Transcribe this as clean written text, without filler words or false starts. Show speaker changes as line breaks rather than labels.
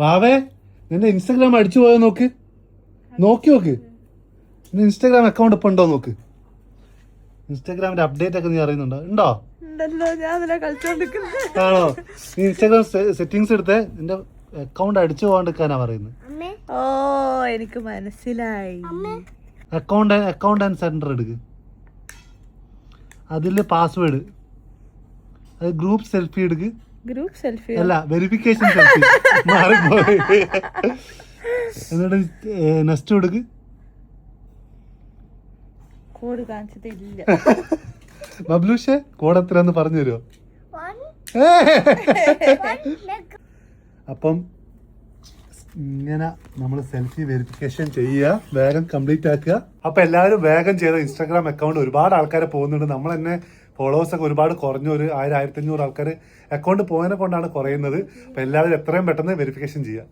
വാവേ നിന്റെ ഇൻസ്റ്റാഗ്രാം അടിച്ചു പോയോ നോക്ക്. നോക്കി നോക്ക്. നിന്റെ ഇൻസ്റ്റാഗ്രാം അക്കൗണ്ട് ഇപ്പൊ ഉണ്ടോ നോക്ക്. ഇൻസ്റ്റാഗ്രാമിന്റെ അപ്ഡേറ്റ് ഒക്കെ നീ അറിയുന്നുണ്ടോ? ഉണ്ടോ? ആണോ? നീ ഇൻസ്റ്റാഗ്രാം സെറ്റിങ്സ് എടുത്തേ, നിന്റെ അക്കൗണ്ട് അടിച്ചു പോകാണ്ടിരിക്കാനാ പറയുന്നത്.
ഓ എനിക്ക് മനസ്സിലായി.
അക്കൗണ്ട് ആൻഡ് സെന്റർ എടുക്ക്. അതില് പാസ്വേഡ്, അത് ഗ്രൂപ്പ് സെൽഫി എടുക്ക്.
ഗ്രൂപ്പ് സെൽഫി
അല്ല, വെരിഫിക്കേഷൻ സെൽഫി മാറിപ്പോയി. എന്നിട്ട് നെക്സ്റ്റ് കൊടുക്ക്.
കോഡ് കാണിച്ചതില്ല.
ബബ്ലൂഷേ കോഡ് എത്രയാന്ന് പറഞ്ഞു തരുമോ? അപ്പം ഇങ്ങനെ നമ്മൾ സെൽഫി വെരിഫിക്കേഷൻ ചെയ്യുക, വേഗം കംപ്ലീറ്റ് ആക്കുക. അപ്പൊ എല്ലാവരും വേഗം ചെയ്ത ഇൻസ്റ്റാഗ്രാം അക്കൗണ്ട് ഒരുപാട് ആൾക്കാരെ പോകുന്നുണ്ട്. നമ്മൾ തന്നെ ഫോളോവേഴ്സ് ഒക്കെ ഒരുപാട് കുറഞ്ഞ ഒരു 1000-1500 ആൾക്കാർ അക്കൗണ്ട് പോയതിനെ കൊണ്ടാണ് കുറയുന്നത്. അപ്പൊ എല്ലാവരും എത്രയും പെട്ടെന്ന് വെരിഫിക്കേഷൻ ചെയ്യുക.